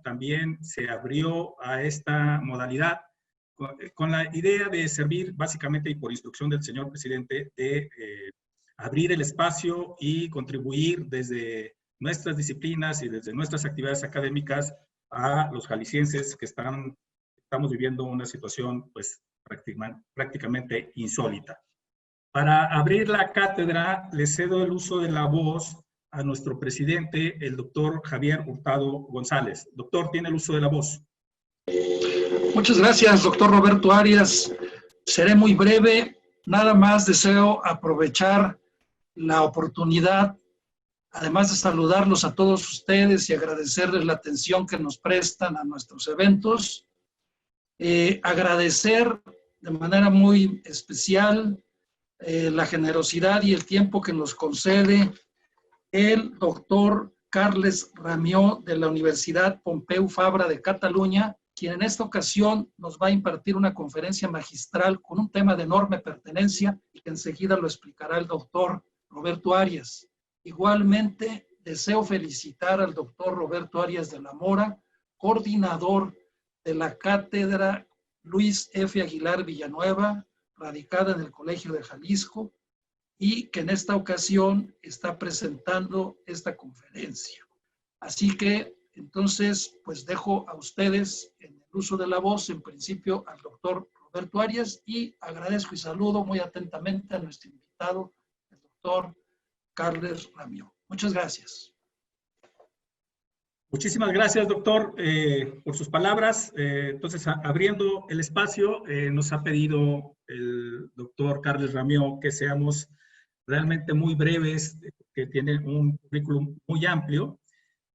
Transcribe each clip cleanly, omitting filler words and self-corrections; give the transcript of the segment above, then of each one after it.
también se abrió a esta modalidad con la idea de servir básicamente y por instrucción del señor presidente de abrir el espacio y contribuir desde nuestras disciplinas y desde nuestras actividades académicas a los jaliscienses que estamos viviendo una situación pues prácticamente insólita. Para abrir la cátedra, le cedo el uso de la voz a nuestro presidente, el doctor Javier Hurtado González. Doctor, tiene el uso de la voz. Muchas gracias, doctor Roberto Arias. Seré muy breve. Nada más deseo aprovechar la oportunidad, además de saludarlos a todos ustedes y agradecerles la atención que nos prestan a nuestros eventos. Agradecer de manera muy especial la generosidad y el tiempo que nos concede el doctor Carles Ramió de la Universidad Pompeu Fabra de Cataluña, quien en esta ocasión nos va a impartir una conferencia magistral con un tema de enorme pertenencia y que enseguida lo explicará el doctor Roberto Arias. Igualmente, deseo felicitar al doctor Roberto Arias de la Mora, coordinador de la cátedra Luis F. Aguilar Villanueva, radicada en el Colegio de Jalisco, y que en esta ocasión está presentando esta conferencia. Así que, entonces, pues dejo a ustedes en el uso de la voz, en principio al doctor Roberto Arias, y agradezco y saludo muy atentamente a nuestro invitado, el doctor Carles Ramió. Muchas gracias. Muchísimas gracias, doctor, por sus palabras. Entonces, abriendo el espacio, nos ha pedido el doctor Carles Ramió que seamos realmente muy breves, que tiene un currículum muy amplio.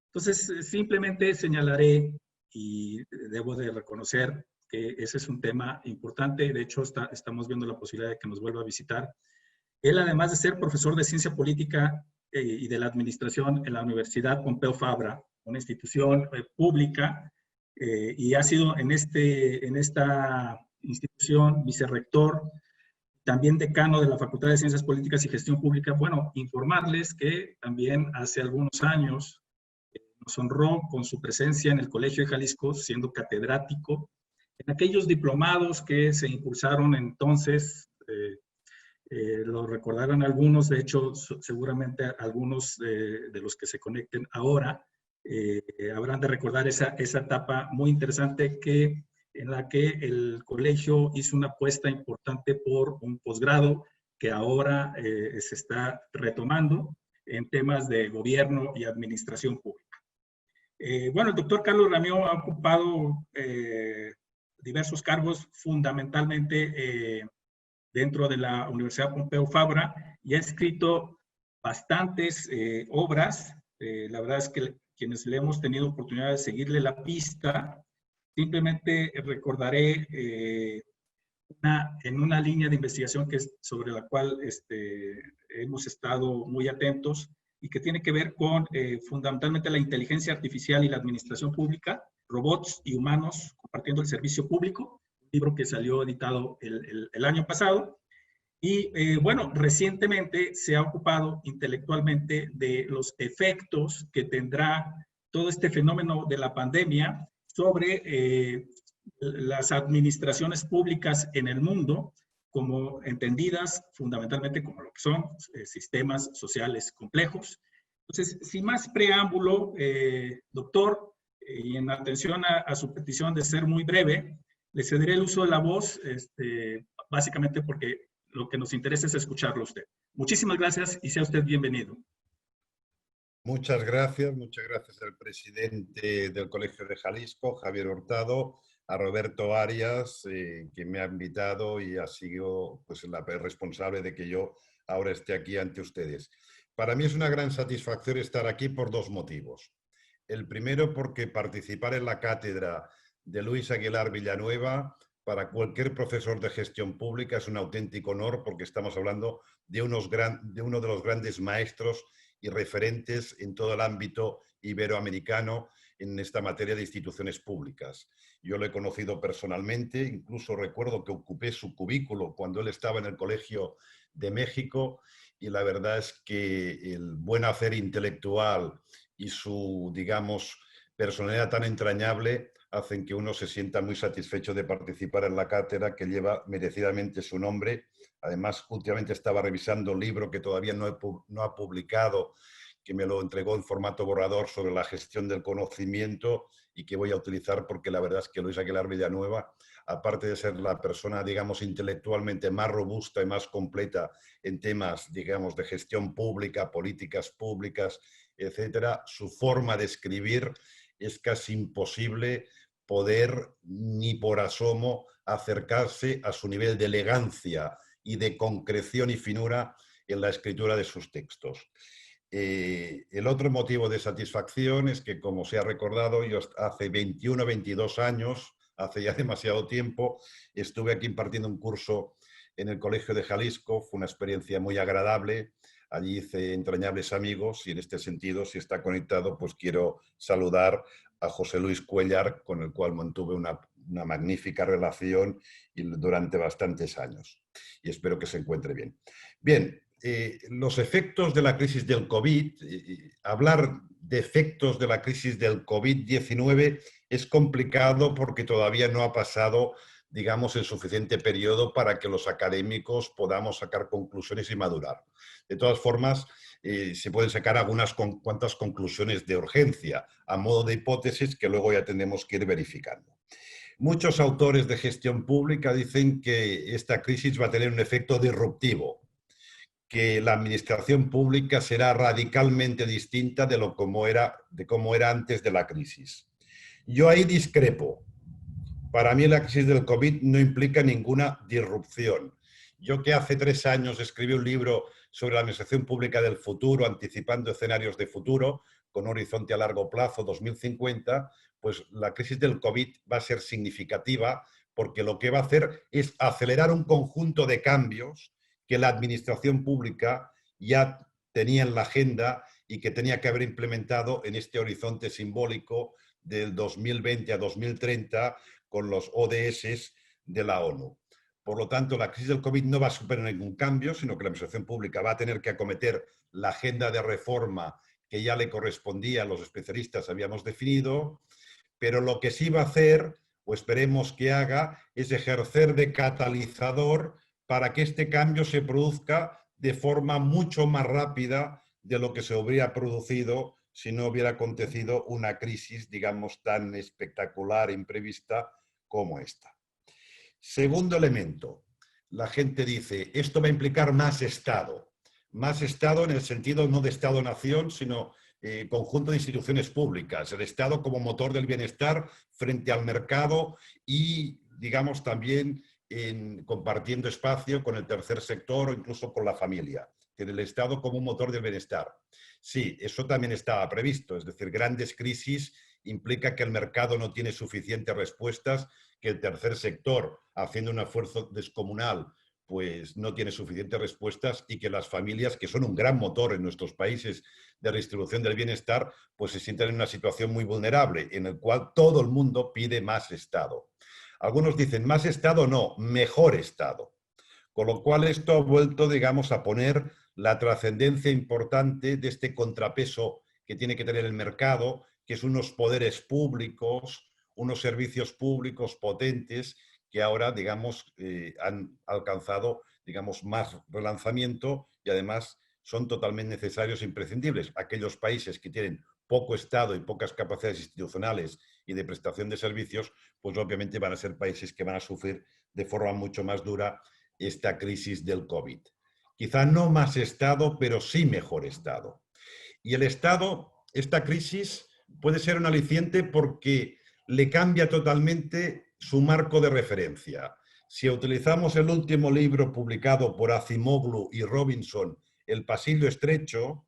Entonces, simplemente señalaré, y debo de reconocer que ese es un tema importante. De hecho, estamos viendo la posibilidad de que nos vuelva a visitar. Él, además de ser profesor de ciencia política y de la administración en la Universidad Pompeu Fabra, una institución pública, y ha sido en esta institución vicerrector, también decano de la Facultad de Ciencias Políticas y Gestión Pública. Bueno, informarles que también hace algunos años nos honró con su presencia en el Colegio de Jalisco, siendo catedrático, en aquellos diplomados que se impulsaron entonces, lo recordarán algunos, de hecho, seguramente algunos de los que se conecten ahora, habrán de recordar esa etapa muy interesante en la que el colegio hizo una apuesta importante por un posgrado que ahora se está retomando en temas de gobierno y administración pública. Bueno, el doctor Carlos Ramió ha ocupado diversos cargos, fundamentalmente dentro de la Universidad Pompeu Fabra, y ha escrito bastantes obras. La verdad es que quienes le hemos tenido oportunidad de seguirle la pista, simplemente recordaré en una línea de investigación sobre la cual hemos estado muy atentos y que tiene que ver con fundamentalmente la inteligencia artificial y la administración pública, robots y humanos compartiendo el servicio público, un libro que salió editado el año pasado. Y bueno, recientemente se ha ocupado intelectualmente de los efectos que tendrá todo este fenómeno de la pandemia sobre las administraciones públicas en el mundo, como entendidas fundamentalmente como lo que son sistemas sociales complejos. Entonces, sin más preámbulo, doctor, y en atención a su petición de ser muy breve, le cederé el uso de la voz, básicamente porque lo que nos interesa es escucharlo a usted. Muchísimas gracias y sea usted bienvenido. Muchas gracias al presidente del Colegio de Jalisco, Javier Hurtado, a Roberto Arias, que me ha invitado y ha sido pues, la responsable de que yo ahora esté aquí ante ustedes. Para mí es una gran satisfacción estar aquí por dos motivos. El primero, porque participar en la cátedra de Luis Aguilar Villanueva para cualquier profesor de gestión pública es un auténtico honor, porque estamos hablando de uno de los grandes maestros y referentes en todo el ámbito iberoamericano en esta materia de instituciones públicas. Yo lo he conocido personalmente, incluso recuerdo que ocupé su cubículo cuando él estaba en el Colegio de México, y la verdad es que el buen hacer intelectual y su, digamos, personalidad tan entrañable hacen que uno se sienta muy satisfecho de participar en la cátedra que lleva merecidamente su nombre. Además, últimamente estaba revisando un libro que todavía no ha publicado, que me lo entregó en formato borrador, sobre la gestión del conocimiento, y que voy a utilizar porque la verdad es que Luis Aguilar Villanueva, aparte de ser la persona, digamos, intelectualmente más robusta y más completa en temas, digamos, de gestión pública, políticas públicas, etcétera, su forma de escribir es casi imposible poder ni por asomo acercarse a su nivel de elegancia y de concreción y finura en la escritura de sus textos. El otro motivo de satisfacción es que, como se ha recordado, yo hace 21 o 22 años, hace ya demasiado tiempo, estuve aquí impartiendo un curso en el Colegio de Jalisco. Fue una experiencia muy agradable. Allí hice entrañables amigos y, en este sentido, si está conectado, pues quiero saludar a José Luis Cuellar, con el cual mantuve una magnífica relación durante bastantes años. Y espero que se encuentre bien. Bien, los efectos de la crisis del COVID, hablar de efectos de la crisis del COVID-19 es complicado porque todavía no ha pasado, digamos, el suficiente periodo para que los académicos podamos sacar conclusiones y madurar. De todas formas, se pueden sacar algunas cuantas conclusiones de urgencia, a modo de hipótesis, que luego ya tendremos que ir verificando. Muchos autores de gestión pública dicen que esta crisis va a tener un efecto disruptivo, que la administración pública será radicalmente distinta de cómo era antes de la crisis. Yo ahí discrepo. Para mí la crisis del COVID no implica ninguna disrupción. Yo, que hace 3 años escribí un libro sobre la administración pública del futuro, anticipando escenarios de futuro con horizonte a largo plazo, 2050, pues la crisis del COVID va a ser significativa, porque lo que va a hacer es acelerar un conjunto de cambios que la administración pública ya tenía en la agenda y que tenía que haber implementado en este horizonte simbólico del 2020 a 2030 con los ODS de la ONU. Por lo tanto, la crisis del COVID no va a suponer ningún cambio, sino que la administración pública va a tener que acometer la agenda de reforma que ya le correspondía a los especialistas, habíamos definido, pero lo que sí va a hacer, o esperemos que haga, es ejercer de catalizador para que este cambio se produzca de forma mucho más rápida de lo que se habría producido si no hubiera acontecido una crisis, digamos, tan espectacular e imprevista como esta. Segundo elemento, la gente dice, esto va a implicar más Estado en el sentido no de Estado-nación, sino conjunto de instituciones públicas, el Estado como motor del bienestar frente al mercado y, digamos, también compartiendo espacio con el tercer sector o incluso con la familia. El Estado como un motor del bienestar. Sí, eso también estaba previsto, es decir, grandes crisis implica que el mercado no tiene suficientes respuestas, que el tercer sector, haciendo un esfuerzo descomunal, pues no tiene suficientes respuestas, y que las familias, que son un gran motor en nuestros países de redistribución del bienestar, pues se sientan en una situación muy vulnerable, en el cual todo el mundo pide más Estado. Algunos dicen, más Estado no, mejor Estado. Con lo cual esto ha vuelto, digamos, a poner la trascendencia importante de este contrapeso que tiene que tener el mercado, que es unos poderes públicos, unos servicios públicos potentes que ahora, digamos, han alcanzado, digamos, más relanzamiento y además son totalmente necesarios e imprescindibles. Aquellos países que tienen poco Estado y pocas capacidades institucionales y de prestación de servicios, pues obviamente van a ser países que van a sufrir de forma mucho más dura esta crisis del COVID. Quizá no más Estado, pero sí mejor Estado. Y el Estado, esta crisis puede ser un aliciente porque le cambia totalmente su marco de referencia. Si utilizamos el último libro publicado por Acimoglu y Robinson, El pasillo estrecho,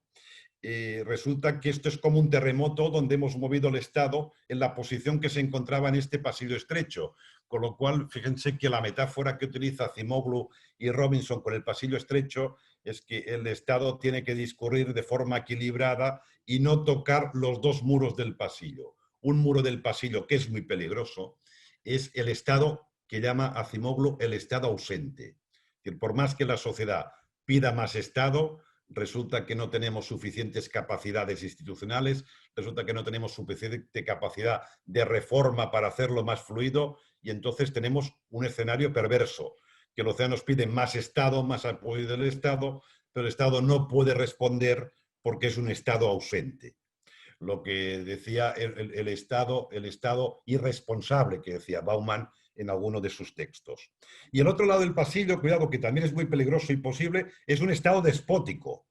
resulta que esto es como un terremoto donde hemos movido el Estado en la posición que se encontraba en este pasillo estrecho. Con lo cual, fíjense que la metáfora que utiliza Acimoglu y Robinson con el pasillo estrecho es que el Estado tiene que discurrir de forma equilibrada y no tocar los dos muros del pasillo. Un muro del pasillo que es muy peligroso es el Estado que llama Acimoglu el Estado ausente. Es decir, por más que la sociedad pida más Estado, resulta que no tenemos suficientes capacidades institucionales, resulta que no tenemos suficiente capacidad de reforma para hacerlo más fluido y entonces tenemos un escenario perverso, que los ciudadanos piden más Estado, más apoyo del Estado, pero el Estado no puede responder porque es un Estado ausente. Lo que decía el Estado irresponsable, que decía Bauman en alguno de sus textos. Y el otro lado del pasillo, cuidado, que también es muy peligroso y posible, es un Estado despótico.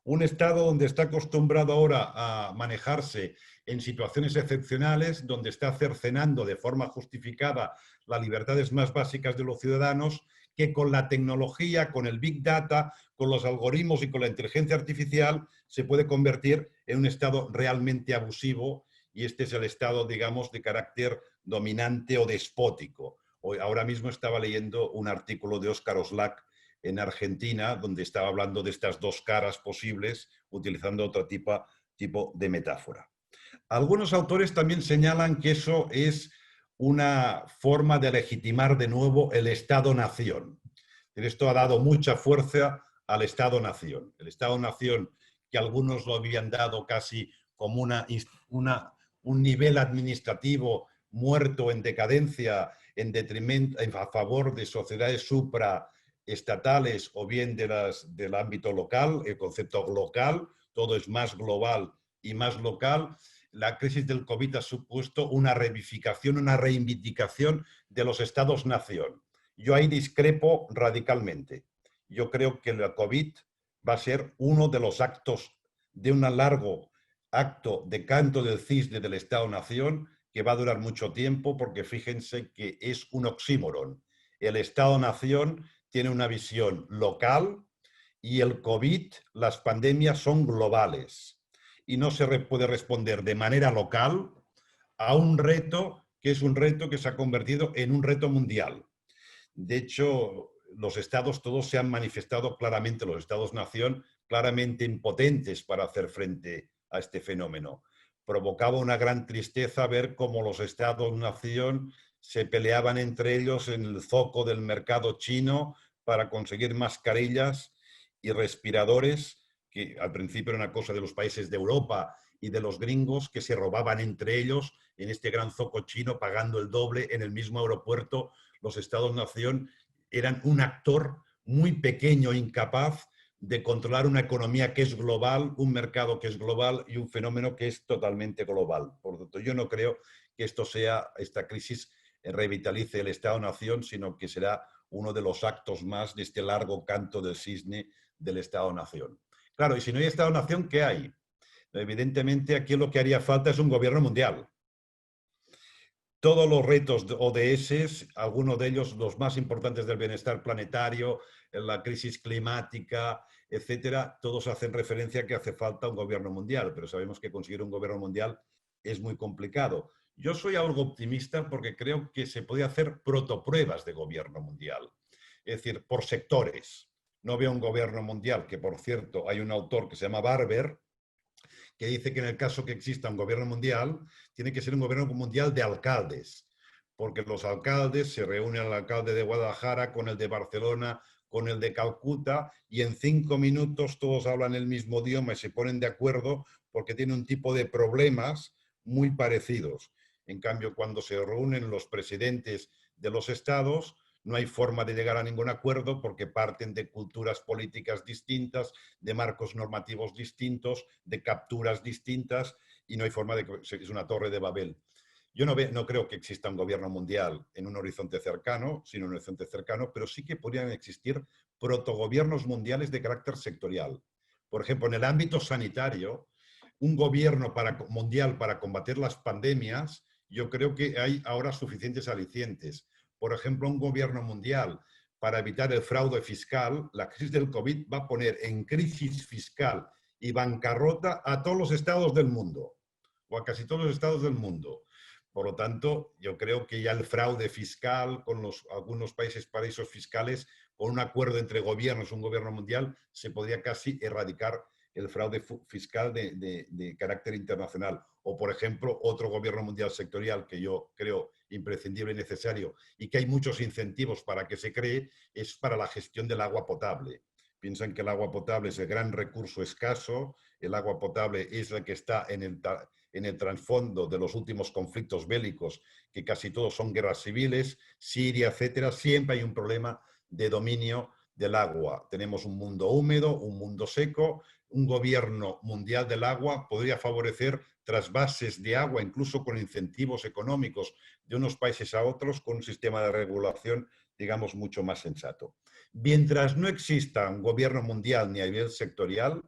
Un Estado donde está acostumbrado ahora a manejarse en situaciones excepcionales, donde está cercenando de forma justificada las libertades más básicas de los ciudadanos, que con la tecnología, con el Big Data, con los algoritmos y con la inteligencia artificial se puede convertir en un Estado realmente abusivo y este es el Estado, digamos, de carácter dominante o despótico. Ahora mismo estaba leyendo un artículo de Óscar Oslac en Argentina, donde estaba hablando de estas dos caras posibles, utilizando otro tipo de metáfora. Algunos autores también señalan que eso es una forma de legitimar de nuevo el Estado-Nación. Esto ha dado mucha fuerza al Estado-Nación. El Estado-Nación, que algunos lo habían dado casi como un nivel administrativo muerto en decadencia, en detrimento, a favor de sociedades supraestatales o bien del ámbito local, el concepto local, todo es más global y más local. La crisis del COVID ha supuesto una revivificación, una reivindicación de los Estados-nación. Yo ahí discrepo radicalmente. Yo creo que la COVID va a ser uno de los actos de un largo acto de canto del cisne del Estado-nación que va a durar mucho tiempo porque fíjense que es un oxímoron. El Estado-nación tiene una visión local y el COVID, las pandemias son globales y no se puede responder de manera local a un reto que es un reto que se ha convertido en un reto mundial. De hecho, los estados todos se han manifestado claramente, los estados-nación, claramente impotentes para hacer frente a este fenómeno. Provocaba una gran tristeza ver cómo los estados-nación se peleaban entre ellos en el zoco del mercado chino para conseguir mascarillas y respiradores, que al principio era una cosa de los países de Europa y de los gringos que se robaban entre ellos en este gran zoco chino pagando el doble en el mismo aeropuerto. Los Estados-nación eran un actor muy pequeño, incapaz de controlar una economía que es global, un mercado que es global y un fenómeno que es totalmente global. Por lo tanto, yo no creo que esta crisis revitalice el Estado-nación, sino que será uno de los actos más de este largo canto del cisne del Estado-nación. Claro, y si no hay Estado-nación, ¿qué hay? Evidentemente, aquí lo que haría falta es un gobierno mundial. Todos los retos ODS, algunos de ellos los más importantes del bienestar planetario, la crisis climática, etcétera, todos hacen referencia a que hace falta un gobierno mundial, pero sabemos que conseguir un gobierno mundial es muy complicado. Yo soy algo optimista porque creo que se puede hacer protopruebas de gobierno mundial, es decir, por sectores. No veo un gobierno mundial, que por cierto hay un autor que se llama Barber, que dice que en el caso que exista un gobierno mundial, tiene que ser un gobierno mundial de alcaldes, porque los alcaldes se reúnen al alcalde de Guadalajara con el de Barcelona, con el de Calcuta, y en 5 minutos todos hablan el mismo idioma y se ponen de acuerdo porque tienen un tipo de problemas muy parecidos. En cambio, cuando se reúnen los presidentes de los estados, no hay forma de llegar a ningún acuerdo porque parten de culturas políticas distintas, de marcos normativos distintos, de capturas distintas y no hay forma de que es una torre de Babel. Yo no creo que exista un gobierno mundial en un horizonte cercano, sino en un horizonte cercano, pero sí que podrían existir protogobiernos mundiales de carácter sectorial. Por ejemplo, en el ámbito sanitario, un gobierno mundial para combatir las pandemias, yo creo que hay ahora suficientes alicientes. Por ejemplo, un gobierno mundial para evitar el fraude fiscal, la crisis del COVID va a poner en crisis fiscal y bancarrota a todos los estados del mundo, o a casi todos los estados del mundo. Por lo tanto, yo creo que ya el fraude fiscal con algunos países paraísos fiscales, con un acuerdo entre gobiernos, un gobierno mundial, se podría casi erradicar el fraude fiscal de carácter internacional. O, por ejemplo, otro gobierno mundial sectorial que yo creo imprescindible y necesario y que hay muchos incentivos para que se cree, es para la gestión del agua potable. Piensan que el agua potable es el gran recurso escaso, el agua potable es la que está en el trasfondo de los últimos conflictos bélicos, que casi todos son guerras civiles, Siria, etcétera. Siempre hay un problema de dominio del agua. Tenemos un mundo húmedo, un mundo seco. Un gobierno mundial del agua podría favorecer trasvases de agua, incluso con incentivos económicos de unos países a otros, con un sistema de regulación, digamos, mucho más sensato. Mientras no exista un gobierno mundial ni a nivel sectorial,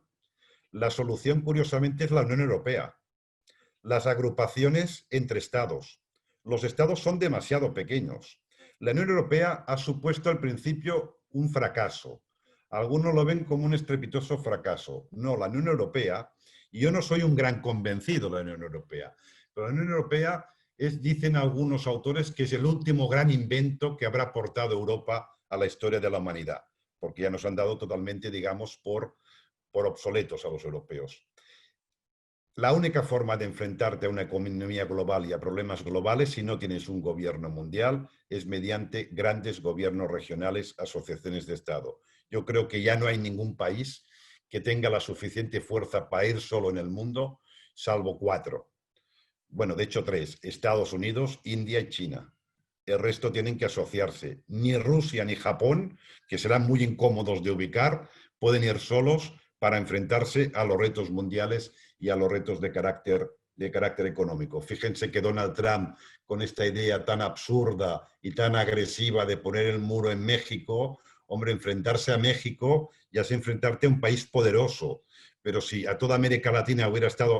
la solución, curiosamente, es la Unión Europea. Las agrupaciones entre estados. Los estados son demasiado pequeños. La Unión Europea ha supuesto al principio un fracaso. Algunos lo ven como un estrepitoso fracaso. No, la Unión Europea, y yo no soy un gran convencido de la Unión Europea, pero la Unión Europea es, dicen algunos autores, que es el último gran invento que habrá aportado Europa a la historia de la humanidad, porque ya nos han dado totalmente, digamos, por obsoletos a los europeos. La única forma de enfrentarte a una economía global y a problemas globales, si no tienes un gobierno mundial, es mediante grandes gobiernos regionales, asociaciones de Estado. Yo creo que ya no hay ningún país que tenga la suficiente fuerza para ir solo en el mundo, salvo 4. Bueno, de hecho 3. Estados Unidos, India y China. El resto tienen que asociarse. Ni Rusia ni Japón, que serán muy incómodos de ubicar, pueden ir solos para enfrentarse a los retos mundiales y a los retos de carácter económico. Fíjense que Donald Trump, con esta idea tan absurda y tan agresiva de poner el muro en México, hombre, enfrentarse a México ya es enfrentarte a un país poderoso. Pero si a toda América Latina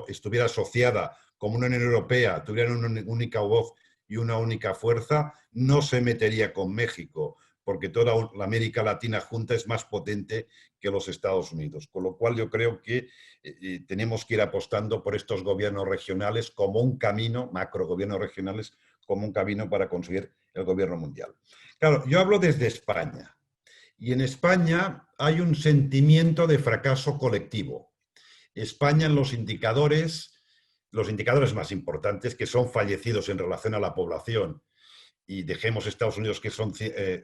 estuviera asociada como una Unión Europea, tuviera una única voz y una única fuerza, no se metería con México, porque toda la América Latina junta es más potente que los Estados Unidos. Con lo cual yo creo que tenemos que ir apostando por estos gobiernos regionales como un camino, macrogobiernos regionales, como un camino para conseguir el gobierno mundial. Claro, yo hablo desde España. Y en España hay un sentimiento de fracaso colectivo. España en los indicadores más importantes, que son fallecidos en relación a la población, y dejemos Estados Unidos, que son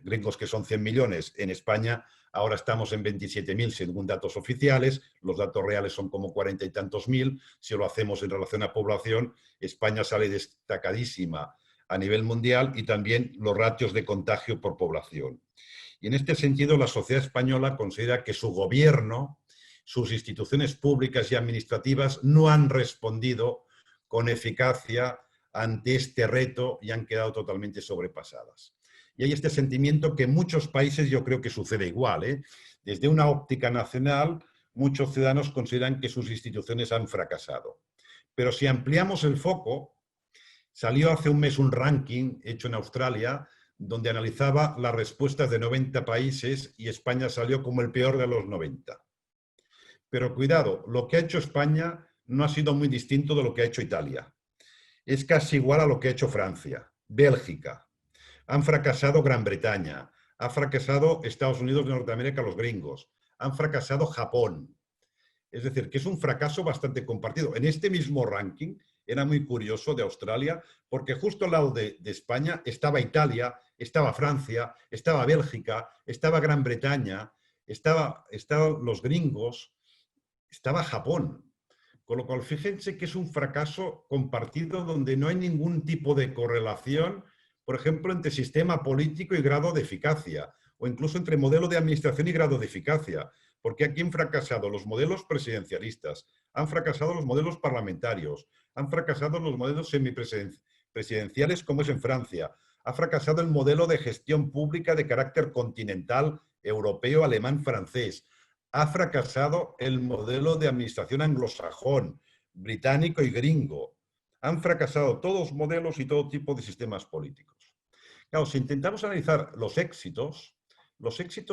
gringos, que son 100 millones, en España ahora estamos en 27.000 según datos oficiales, los datos reales son como 40 y tantos mil. Si lo hacemos en relación a población, España sale destacadísima a nivel mundial, y también los ratios de contagio por población. Y en este sentido, la sociedad española considera que su gobierno, sus instituciones públicas y administrativas no han respondido con eficacia ante este reto y han quedado totalmente sobrepasadas. Y hay este sentimiento que en muchos países yo creo que sucede igual. Desde una óptica nacional, muchos ciudadanos consideran que sus instituciones han fracasado. Pero si ampliamos el foco, salió hace un mes un ranking hecho en Australia donde analizaba las respuestas de 90 países y España salió como el peor de los 90. Pero cuidado, lo que ha hecho España no ha sido muy distinto de lo que ha hecho Italia. Es casi igual a lo que ha hecho Francia, Bélgica. Han fracasado Gran Bretaña, ha fracasado Estados Unidos de Norteamérica, los gringos, han fracasado Japón. Es decir, que es un fracaso bastante compartido. En este mismo ranking era muy curioso de Australia, porque justo al lado de España estaba Italia, estaba Francia, estaba Bélgica, estaba Gran Bretaña, estaban los gringos, estaba Japón. Con lo cual, fíjense que es un fracaso compartido donde no hay ningún tipo de correlación, por ejemplo, entre sistema político y grado de eficacia, o incluso entre modelo de administración y grado de eficacia. Porque aquí han fracasado los modelos presidencialistas, han fracasado los modelos parlamentarios, han fracasado los modelos semipresidenciales como es en Francia, ha fracasado el modelo de gestión pública de carácter continental, europeo, alemán, francés, ha fracasado el modelo de administración anglosajón, británico y gringo. Han fracasado todos los modelos y todo tipo de sistemas políticos. Claro, si intentamos analizar los éxitos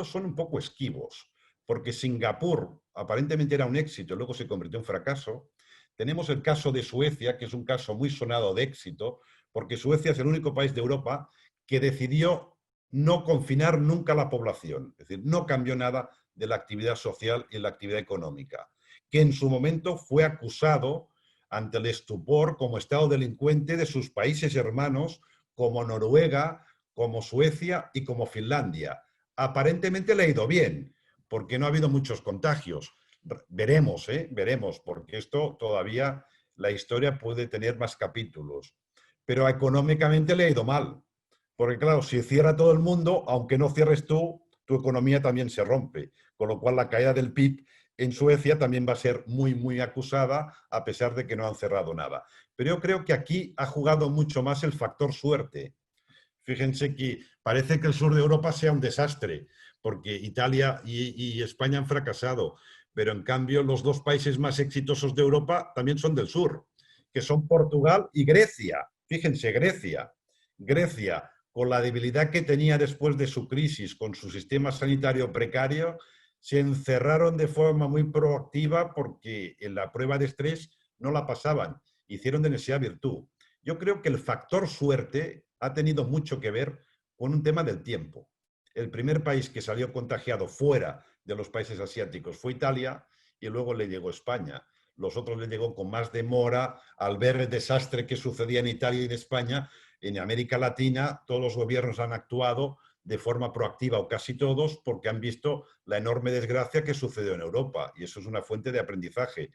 son un poco esquivos, porque Singapur aparentemente era un éxito y luego se convirtió en fracaso. Tenemos el caso de Suecia, que es un caso muy sonado de éxito, porque Suecia es el único país de Europa que decidió no confinar nunca a la población, es decir, no cambió nada de la actividad social y la actividad económica, que en su momento fue acusado ante el estupor como Estado delincuente de sus países hermanos, como Noruega, como Suecia y como Finlandia. Aparentemente le ha ido bien, porque no ha habido muchos contagios. Veremos, veremos, porque esto todavía, la historia puede tener más capítulos. Pero económicamente le ha ido mal, porque claro, si cierra todo el mundo, aunque no cierres tú, tu economía también se rompe, con lo cual la caída del PIB en Suecia también va a ser muy, muy acusada, a pesar de que no han cerrado nada. Pero yo creo que aquí ha jugado mucho más el factor suerte. Fíjense que parece que el sur de Europa sea un desastre, porque Italia y España han fracasado, pero en cambio los dos países más exitosos de Europa también son del sur, que son Portugal y Grecia. Fíjense, Grecia. Grecia, con la debilidad que tenía después de su crisis, con su sistema sanitario precario, se encerraron de forma muy proactiva porque en la prueba de estrés no la pasaban, hicieron de necesidad virtud. Yo creo que el factor suerte ha tenido mucho que ver con un tema del tiempo. El primer país que salió contagiado fuera de los países asiáticos fue Italia y luego le llegó España. Los otros le llegó con más demora. Al ver el desastre que sucedía en Italia y en España, en América Latina todos los gobiernos han actuado de forma proactiva, o casi todos, porque han visto la enorme desgracia que sucedió en Europa, y eso es una fuente de aprendizaje.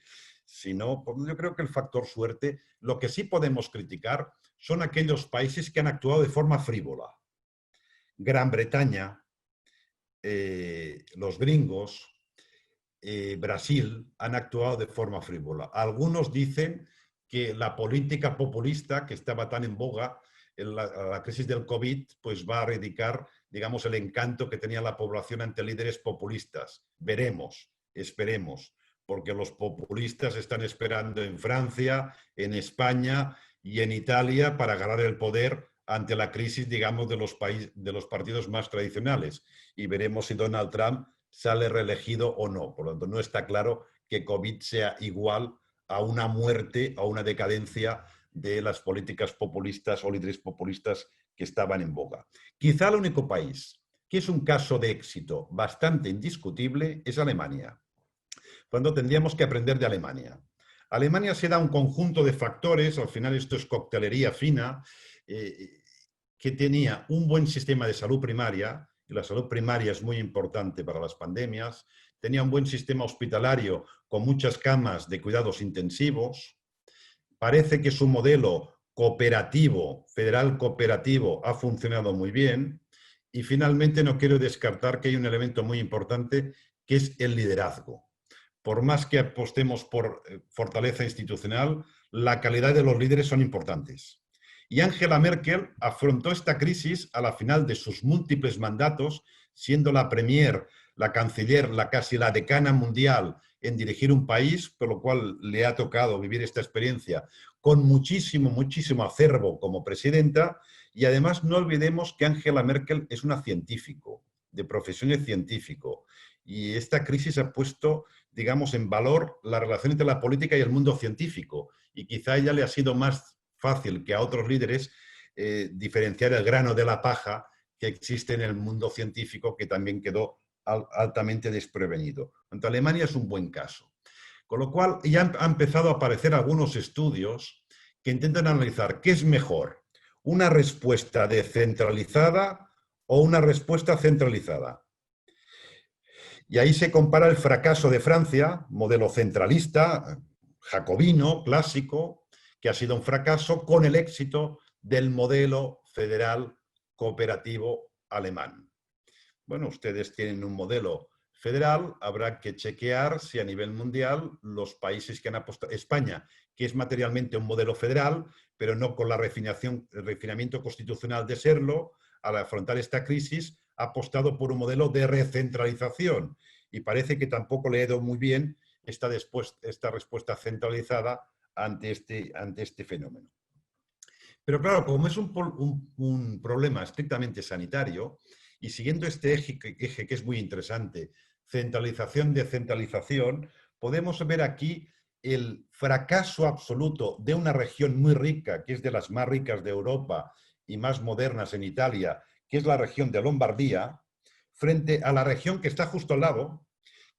Si no, yo creo que el factor suerte, lo que sí podemos criticar son aquellos países que han actuado de forma frívola. Gran Bretaña, los gringos, Brasil han actuado de forma frívola. Algunos dicen que la política populista que estaba tan en boga en la crisis del COVID, pues va a erradicar, digamos, el encanto que tenía la población ante líderes populistas. Veremos, esperemos, porque los populistas están esperando en Francia, en España y en Italia para ganar el poder ante la crisis, digamos, de los partidos más tradicionales. Y veremos si Donald Trump sale reelegido o no. Por lo tanto, no está claro que COVID sea igual a una muerte, a una decadencia de las políticas populistas o líderes populistas que estaban en boga. Quizá el único país que es un caso de éxito bastante indiscutible es Alemania, cuando tendríamos que aprender de Alemania. Alemania se da un conjunto de factores, al final esto es coctelería fina, que tenía un buen sistema de salud primaria, y la salud primaria es muy importante para las pandemias, tenía un buen sistema hospitalario con muchas camas de cuidados intensivos. Parece que su modelo cooperativo, federal cooperativo, ha funcionado muy bien. Y finalmente no quiero descartar que hay un elemento muy importante que es el liderazgo. Por más que apostemos por fortaleza institucional, la calidad de los líderes son importantes. Y Angela Merkel afrontó esta crisis a la final de sus múltiples mandatos, siendo la premier, la canciller, casi la decana mundial en dirigir un país, por lo cual le ha tocado vivir esta experiencia con muchísimo, muchísimo acervo como presidenta. Y además no olvidemos que Angela Merkel es una científico, de profesión de científico. Y esta crisis ha puesto, digamos, en valor la relación entre la política y el mundo científico. Y quizá a ella le ha sido más fácil que a otros líderes diferenciar el grano de la paja que existe en el mundo científico, que también quedó altamente desprevenido. Entonces, Alemania es un buen caso. Con lo cual, ya han empezado a aparecer algunos estudios que intentan analizar qué es mejor, una respuesta descentralizada o una respuesta centralizada. Y ahí se compara el fracaso de Francia, modelo centralista, jacobino, clásico, que ha sido un fracaso, con el éxito del modelo federal cooperativo alemán. Bueno, ustedes tienen un modelo federal, habrá que chequear si a nivel mundial los países que han apostado, España, que es materialmente un modelo federal, pero no con el refinamiento constitucional de serlo, al afrontar esta crisis, ha apostado por un modelo de recentralización y parece que tampoco le ha ido muy bien esta respuesta centralizada ante este fenómeno. Pero claro, como es un problema estrictamente sanitario, y siguiendo este eje que es muy interesante, centralización, descentralización, podemos ver aquí el fracaso absoluto de una región muy rica, que es de las más ricas de Europa y más modernas en Italia, que es la región de Lombardía, frente a la región que está justo al lado,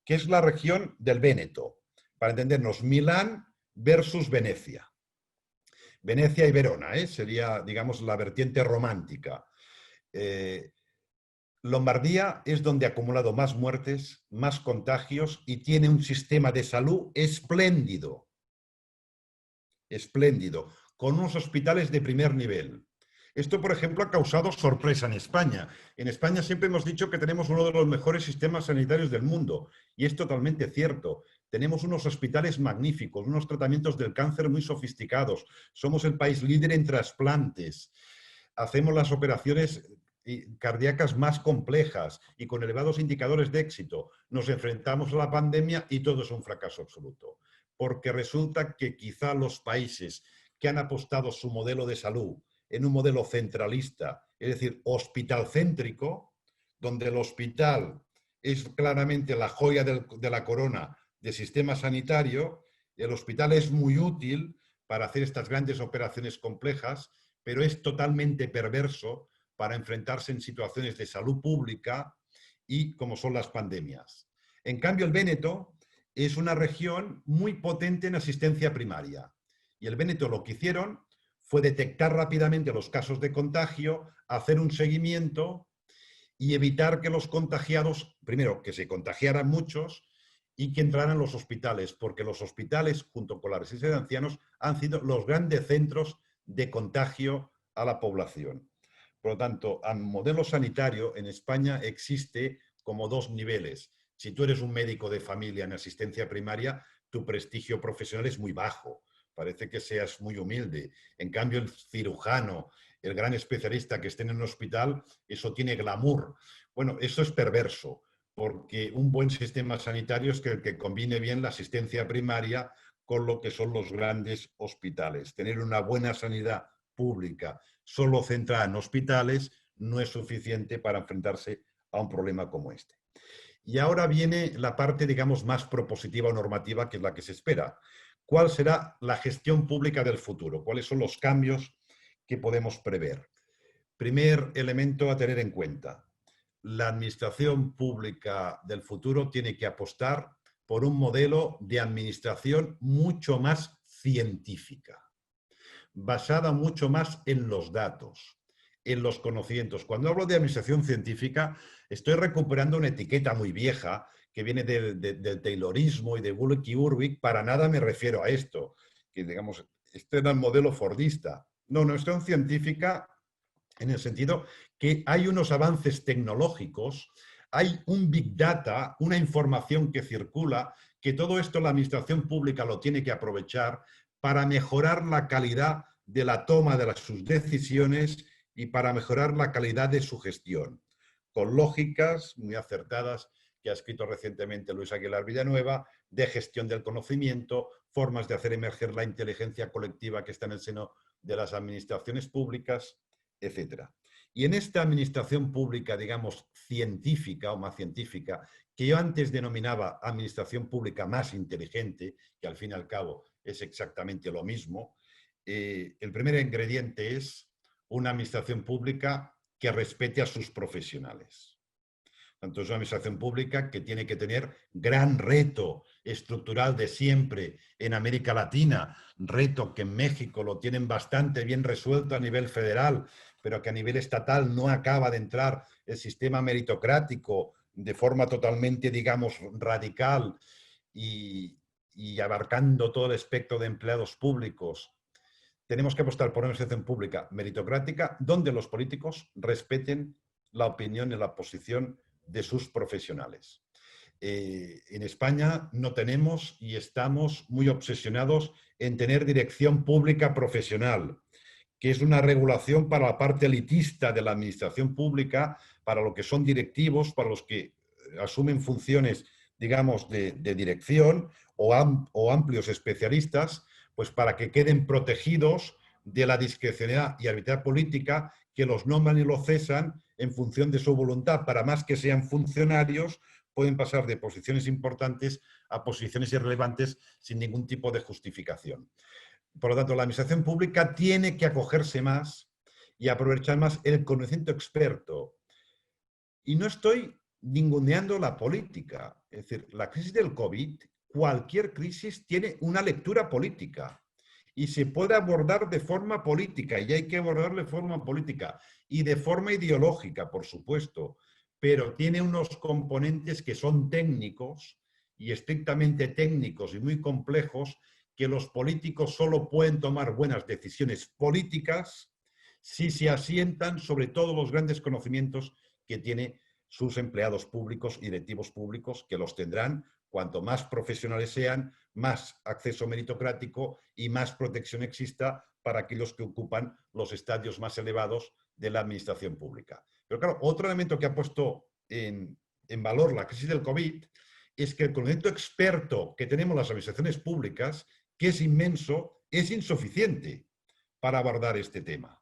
que es la región del Véneto. Para entendernos, Milán versus Venecia. Venecia y Verona, sería, digamos, la vertiente romántica. Lombardía es donde ha acumulado más muertes, más contagios y tiene un sistema de salud espléndido, espléndido, con unos hospitales de primer nivel. Esto, por ejemplo, ha causado sorpresa en España. En España siempre hemos dicho que tenemos uno de los mejores sistemas sanitarios del mundo, y es totalmente cierto. Tenemos unos hospitales magníficos, unos tratamientos del cáncer muy sofisticados. Somos el país líder en trasplantes. Hacemos las operaciones cardíacas más complejas y con elevados indicadores de éxito. Nos enfrentamos a la pandemia y todo es un fracaso absoluto. Porque resulta que quizá los países que han apostado su modelo de salud en un modelo centralista, es decir, hospital-céntrico, donde el hospital es claramente la joya de la corona del sistema sanitario, el hospital es muy útil para hacer estas grandes operaciones complejas, pero es totalmente perverso para enfrentarse en situaciones de salud pública y como son las pandemias. En cambio, el Véneto es una región muy potente en asistencia primaria. Y el Véneto lo que hicieron fue detectar rápidamente los casos de contagio, hacer un seguimiento y evitar que los contagiados, primero, que se contagiaran muchos y que entraran en los hospitales, porque los hospitales, junto con la residencia de ancianos, han sido los grandes centros de contagio a la población. Por lo tanto, a modelo sanitario en España existe como dos niveles. Si tú eres un médico de familia en asistencia primaria, tu prestigio profesional es muy bajo. Parece que seas muy humilde. En cambio, el cirujano, el gran especialista que esté en un hospital, eso tiene glamour. Bueno, eso es perverso, porque un buen sistema sanitario es el que combine bien la asistencia primaria con lo que son los grandes hospitales. Tener una buena sanidad pública solo centrada en hospitales no es suficiente para enfrentarse a un problema como este. Y ahora viene la parte, digamos, más propositiva o normativa, que es la que se espera. ¿Cuál será la gestión pública del futuro? ¿Cuáles son los cambios que podemos prever? Primer elemento a tener en cuenta. La administración pública del futuro tiene que apostar por un modelo de administración mucho más científica, basada mucho más en los datos, en los conocimientos. Cuando hablo de administración científica, estoy recuperando una etiqueta muy vieja que viene del Taylorismo y de Bullock y Urwig. Para nada me refiero a esto, que digamos, este era el modelo fordista. No, administración científica en el sentido que hay unos avances tecnológicos, hay un big data, una información que circula, que todo esto la administración pública lo tiene que aprovechar para mejorar la calidad de la toma de sus decisiones y para mejorar la calidad de su gestión, con lógicas muy acertadas que ha escrito recientemente Luis Aguilar Villanueva, de gestión del conocimiento, formas de hacer emerger la inteligencia colectiva que está en el seno de las administraciones públicas, etc. Y en esta administración pública, digamos, científica o más científica, que yo antes denominaba administración pública más inteligente, que al fin y al cabo es exactamente lo mismo, el primer ingrediente es una administración pública que respete a sus profesionales. Tanto es una administración pública que tiene que tener gran reto estructural de siempre en América Latina, reto que en México lo tienen bastante bien resuelto a nivel federal, pero que a nivel estatal no acaba de entrar el sistema meritocrático de forma totalmente, digamos, radical y abarcando todo el espectro de empleados públicos. Tenemos que apostar por una administración pública meritocrática donde los políticos respeten la opinión y la posición de sus profesionales. En España no tenemos y estamos muy obsesionados en tener dirección pública profesional, que es una regulación para la parte elitista de la administración pública, para lo que son directivos, para los que asumen funciones, digamos, de dirección o amplios especialistas, pues para que queden protegidos de la discrecionalidad y arbitrariedad política, que los nombran y los cesan en función de su voluntad. Para más que sean funcionarios, pueden pasar de posiciones importantes a posiciones irrelevantes sin ningún tipo de justificación. Por lo tanto, la administración pública tiene que acogerse más y aprovechar más el conocimiento experto. Y no estoy ninguneando la política. Es decir, la crisis del COVID, cualquier crisis tiene una lectura política y se puede abordar de forma política y hay que abordarlo de forma política y de forma ideológica, por supuesto, pero tiene unos componentes que son técnicos y estrictamente técnicos y muy complejos, que los políticos solo pueden tomar buenas decisiones políticas si se asientan sobre todos los grandes conocimientos que tienen sus empleados públicos y directivos públicos, que los tendrán cuanto más profesionales sean, más acceso meritocrático y más protección exista para aquellos que ocupan los estadios más elevados de la administración pública. Pero claro, otro elemento que ha puesto en valor la crisis del COVID es que el conocimiento experto que tenemos las administraciones públicas, que es inmenso, es insuficiente para abordar este tema.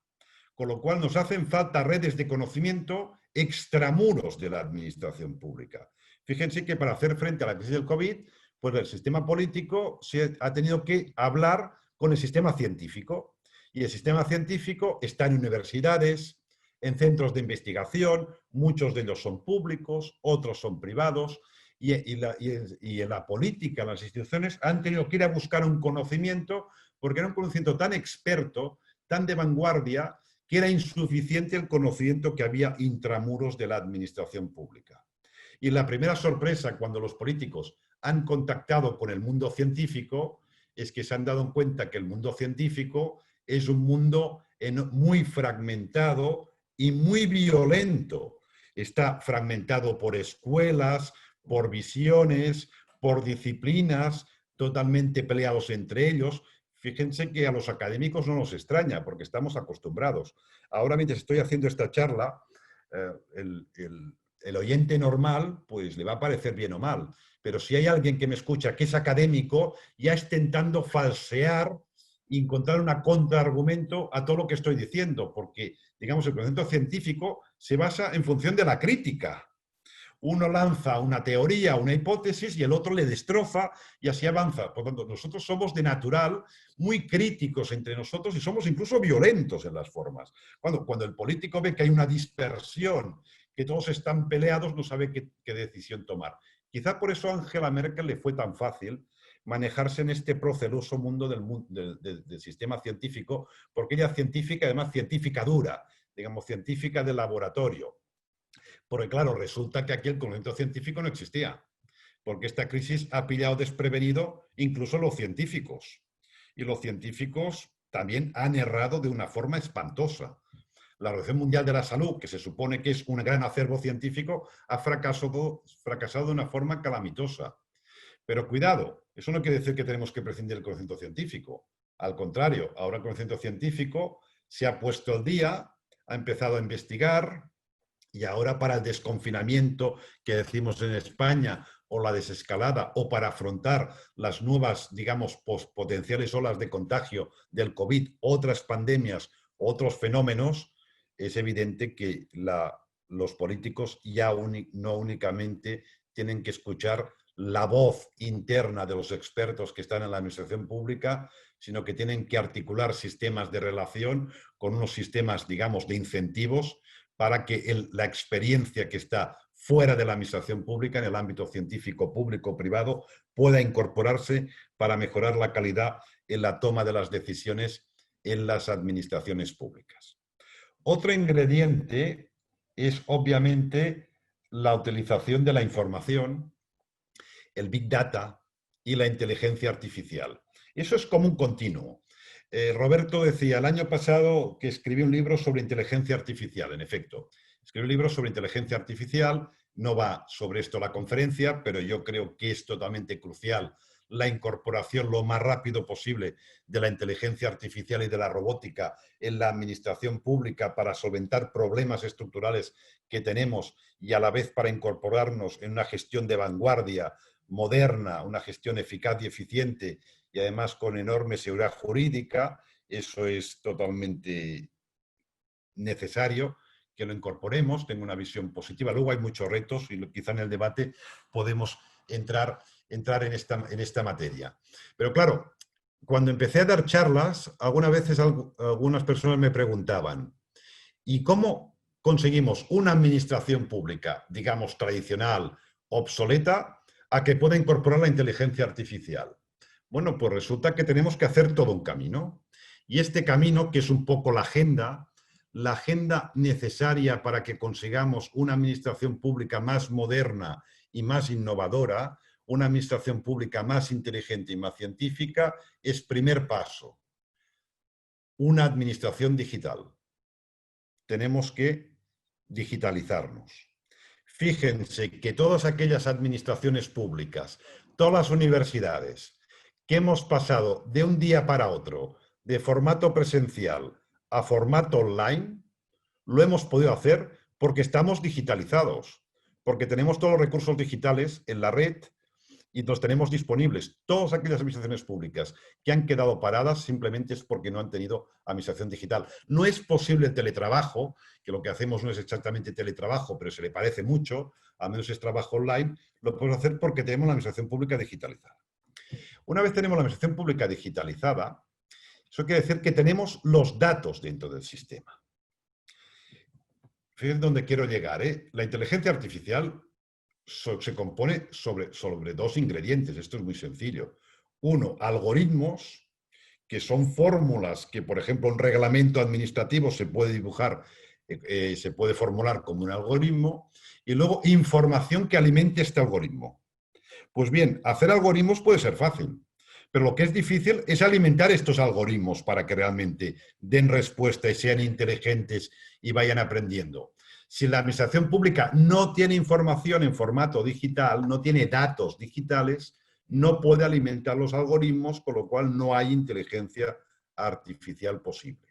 Con lo cual nos hacen falta redes de conocimiento extramuros de la administración pública. Fíjense que para hacer frente a la crisis del COVID, pues el sistema político se ha tenido que hablar con el sistema científico. Y el sistema científico está en universidades, en centros de investigación, muchos de ellos son públicos, otros son privados, y en la política, las instituciones han tenido que ir a buscar un conocimiento, porque era un conocimiento tan experto, tan de vanguardia, que era insuficiente el conocimiento que había intramuros de la administración pública. Y la primera sorpresa cuando los políticos han contactado con el mundo científico es que se han dado cuenta que el mundo científico es un mundo muy fragmentado y muy violento. Está fragmentado por escuelas, por visiones, por disciplinas, totalmente peleados entre ellos. Fíjense que a los académicos no nos extraña, porque estamos acostumbrados. Ahora, mientras estoy haciendo esta charla, el oyente normal, pues le va a parecer bien o mal. Pero si hay alguien que me escucha que es académico, ya está intentando falsear y encontrar un contraargumento a todo lo que estoy diciendo, porque, digamos, el conocimiento científico se basa en función de la crítica. Uno lanza una teoría, una hipótesis, y el otro le destroza y así avanza. Por lo tanto, nosotros somos de natural muy críticos entre nosotros y somos incluso violentos en las formas. Cuando el político ve que hay una dispersión, que todos están peleados, no sabe qué decisión tomar. Quizá por eso a Angela Merkel le fue tan fácil manejarse en este proceloso mundo del sistema científico, porque ella es científica, además científica dura, digamos, científica de laboratorio. Porque claro, resulta que aquí el conocimiento científico no existía, porque esta crisis ha pillado desprevenido incluso los científicos. Y los científicos también han errado de una forma espantosa. La Organización Mundial de la Salud, que se supone que es un gran acervo científico, ha fracasado de una forma calamitosa. Pero cuidado, eso no quiere decir que tenemos que prescindir del conocimiento científico. Al contrario, ahora el conocimiento científico se ha puesto al día, ha empezado a investigar, y ahora para el desconfinamiento que decimos en España, o la desescalada, o para afrontar las nuevas, digamos, potenciales olas de contagio del COVID, otras pandemias, otros fenómenos, es evidente que los políticos ya no únicamente tienen que escuchar la voz interna de los expertos que están en la administración pública, sino que tienen que articular sistemas de relación con unos sistemas, digamos, de incentivos para que la experiencia que está fuera de la administración pública, en el ámbito científico, público, privado, pueda incorporarse para mejorar la calidad en la toma de las decisiones en las administraciones públicas. Otro ingrediente es, obviamente, la utilización de la información, el Big Data y la inteligencia artificial. Eso es como un continuo. Roberto decía el año pasado que escribí un libro sobre inteligencia artificial. En efecto, escribí un libro sobre inteligencia artificial. No va sobre esto la conferencia, pero yo creo que es totalmente crucial la incorporación lo más rápido posible de la inteligencia artificial y de la robótica en la administración pública para solventar problemas estructurales que tenemos y a la vez para incorporarnos en una gestión de vanguardia, moderna, una gestión eficaz y eficiente y además con enorme seguridad jurídica. Eso es totalmente necesario que lo incorporemos. Tengo una visión positiva. Luego hay muchos retos y quizá en el debate podemos entrar en esta materia. Pero claro, cuando empecé a dar charlas, algunas veces algunas personas me preguntaban, ¿y cómo conseguimos una administración pública, digamos, tradicional, obsoleta, a que pueda incorporar la inteligencia artificial? Bueno, pues resulta que tenemos que hacer todo un camino. Y este camino, que es un poco la agenda la agenda necesaria para que consigamos una administración pública más moderna y más innovadora, una administración pública más inteligente y más científica, es primer paso. Una administración digital. Tenemos que digitalizarnos. Fíjense que todas aquellas administraciones públicas, todas las universidades, que hemos pasado de un día para otro de formato presencial a formato online, lo hemos podido hacer porque estamos digitalizados, porque tenemos todos los recursos digitales en la red y los tenemos disponibles. Todas aquellas administraciones públicas que han quedado paradas simplemente es porque no han tenido administración digital. No es posible el teletrabajo, que lo que hacemos no es exactamente teletrabajo, pero se le parece mucho, al menos es trabajo online, lo podemos hacer porque tenemos la administración pública digitalizada. Una vez tenemos la administración pública digitalizada, eso quiere decir que tenemos los datos dentro del sistema. Fíjense dónde quiero llegar, ¿eh? La inteligencia artificial se compone sobre dos ingredientes. Esto es muy sencillo. Uno, algoritmos, que son fórmulas que, por ejemplo, un reglamento administrativo se puede dibujar, se puede formular como un algoritmo. Y luego, información que alimente este algoritmo. Pues bien, hacer algoritmos puede ser fácil, pero lo que es difícil es alimentar estos algoritmos para que realmente den respuesta y sean inteligentes y vayan aprendiendo. Si la administración pública no tiene información en formato digital, no tiene datos digitales, no puede alimentar los algoritmos, con lo cual no hay inteligencia artificial posible.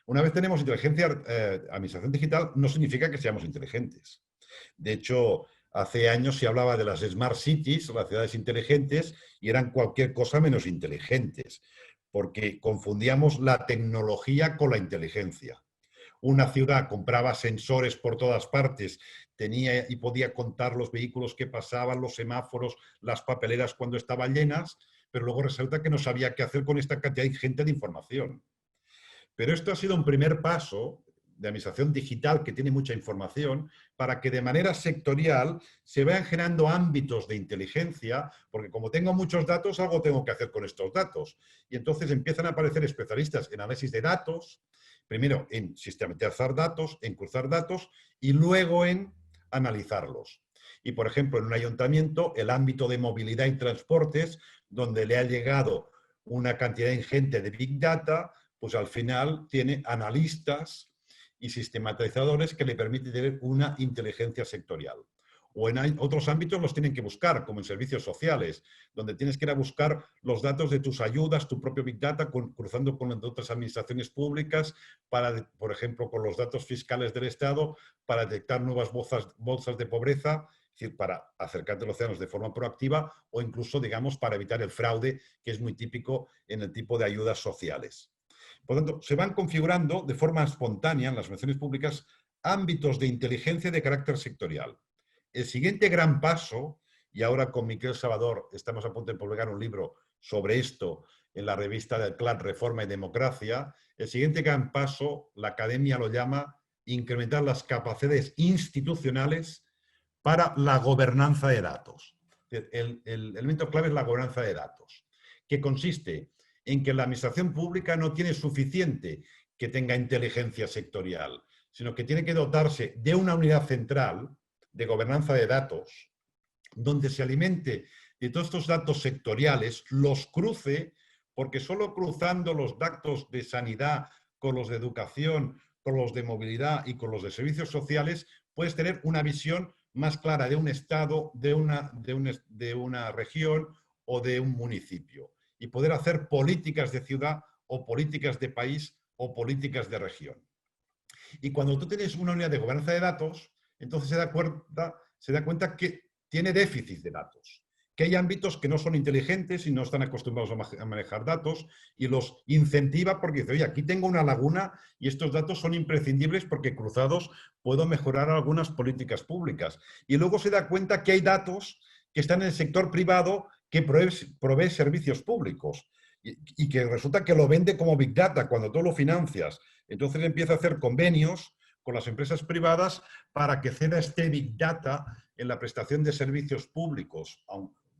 Una vez tenemos administración digital, no significa que seamos inteligentes. De hecho, hace años se hablaba de las Smart Cities, las ciudades inteligentes, y eran cualquier cosa menos inteligentes, porque confundíamos la tecnología con la inteligencia. Una ciudad compraba sensores por todas partes, tenía y podía contar los vehículos que pasaban, los semáforos, las papeleras cuando estaban llenas, pero luego resulta que no sabía qué hacer con esta cantidad ingente de información. Pero esto ha sido un primer paso de administración digital que tiene mucha información para que de manera sectorial se vayan generando ámbitos de inteligencia, porque como tengo muchos datos, algo tengo que hacer con estos datos. Y entonces empiezan a aparecer especialistas en análisis de datos, primero en sistematizar datos, en cruzar datos y luego en analizarlos. Y, por ejemplo, en un ayuntamiento, el ámbito de movilidad y transportes, donde le ha llegado una cantidad ingente de Big Data, pues al final tiene analistas y sistematizadores que le permiten tener una inteligencia sectorial. O en otros ámbitos los tienen que buscar, como en servicios sociales, donde tienes que ir a buscar los datos de tus ayudas, tu propio Big Data, cruzando con otras administraciones públicas, para, por ejemplo, con los datos fiscales del Estado, para detectar nuevas bolsas de pobreza, es decir, para acercarte a los ciudadanos de forma proactiva o incluso, digamos, para evitar el fraude, que es muy típico en el tipo de ayudas sociales. Por lo tanto, se van configurando de forma espontánea en las administraciones públicas ámbitos de inteligencia de carácter sectorial. El siguiente gran paso, y ahora con Miquel Salvador estamos a punto de publicar un libro sobre esto en la revista del CLAD Reforma y Democracia, el siguiente gran paso, la academia lo llama incrementar las capacidades institucionales para la gobernanza de datos. El elemento clave es la gobernanza de datos, que consiste en que la administración pública no tiene suficiente que tenga inteligencia sectorial, sino que tiene que dotarse de una unidad central de gobernanza de datos, donde se alimente de todos estos datos sectoriales, los cruce, porque solo cruzando los datos de sanidad con los de educación, con los de movilidad y con los de servicios sociales, puedes tener una visión más clara de un estado, de una región o de un municipio, y poder hacer políticas de ciudad o políticas de país o políticas de región. Y cuando tú tienes una unidad de gobernanza de datos, entonces se da cuenta que tiene déficit de datos, que hay ámbitos que no son inteligentes y no están acostumbrados a manejar datos, y los incentiva porque dice, oye, aquí tengo una laguna y estos datos son imprescindibles porque cruzados puedo mejorar algunas políticas públicas. Y luego se da cuenta que hay datos que están en el sector privado que provee servicios públicos y que resulta que lo vende como Big Data cuando tú lo financias. Entonces empieza a hacer convenios con las empresas privadas para que ceda este Big Data en la prestación de servicios públicos,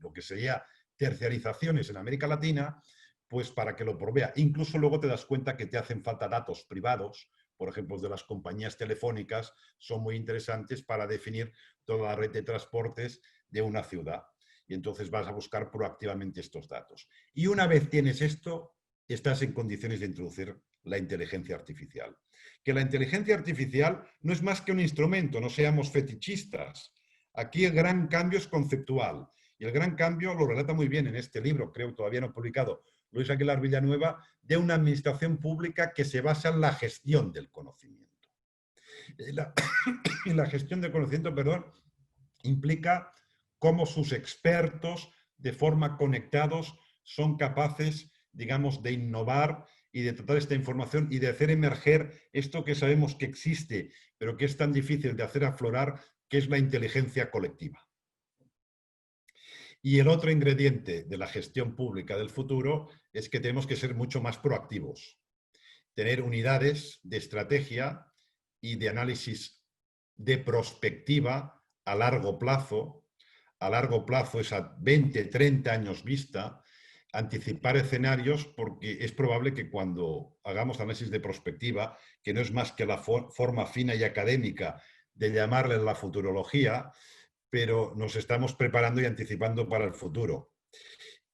lo que sería terciarizaciones en América Latina, pues para que lo provea. Incluso luego te das cuenta que te hacen falta datos privados, por ejemplo, de las compañías telefónicas, son muy interesantes para definir toda la red de transportes de una ciudad. Y entonces vas a buscar proactivamente estos datos. Y una vez tienes esto, estás en condiciones de introducir la inteligencia artificial. Que la inteligencia artificial no es más que un instrumento, no seamos fetichistas. Aquí el gran cambio es conceptual. Y el gran cambio lo relata muy bien en este libro, creo todavía no publicado, Luis Aguilar Villanueva, de una administración pública que se basa en la gestión del conocimiento. La gestión del conocimiento, perdón, implica cómo sus expertos, de forma conectados, son capaces, digamos, de innovar y de tratar esta información y de hacer emerger esto que sabemos que existe, pero que es tan difícil de hacer aflorar, que es la inteligencia colectiva. Y el otro ingrediente de la gestión pública del futuro es que tenemos que ser mucho más proactivos, tener unidades de estrategia y de análisis de prospectiva a largo plazo es a 20, 30 años vista, anticipar escenarios, porque es probable que cuando hagamos análisis de prospectiva, que no es más que la forma fina y académica de llamarle la futurología, pero nos estamos preparando y anticipando para el futuro.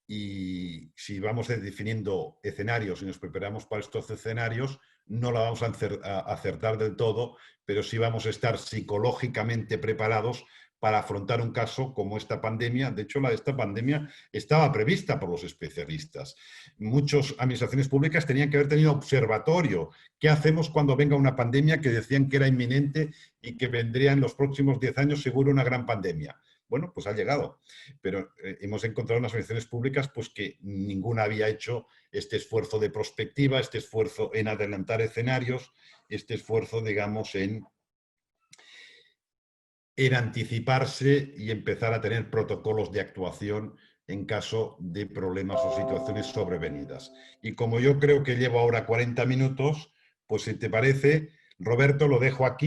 Y si vamos definiendo escenarios y nos preparamos para estos escenarios, no la vamos a acertar del todo, pero sí vamos a estar psicológicamente preparados para afrontar un caso como esta pandemia. De hecho, esta pandemia estaba prevista por los especialistas. Muchas administraciones públicas tenían que haber tenido observatorio. ¿Qué hacemos cuando venga una pandemia que decían que era inminente y que vendría en los próximos 10 años seguro una gran pandemia? Bueno, pues ha llegado, pero hemos encontrado unas organizaciones públicas pues que ninguna había hecho este esfuerzo de prospectiva, este esfuerzo en adelantar escenarios, este esfuerzo, digamos, en anticiparse y empezar a tener protocolos de actuación en caso de problemas o situaciones sobrevenidas. Y como yo creo que llevo ahora 40 minutos, pues si te parece, Roberto, lo dejo aquí.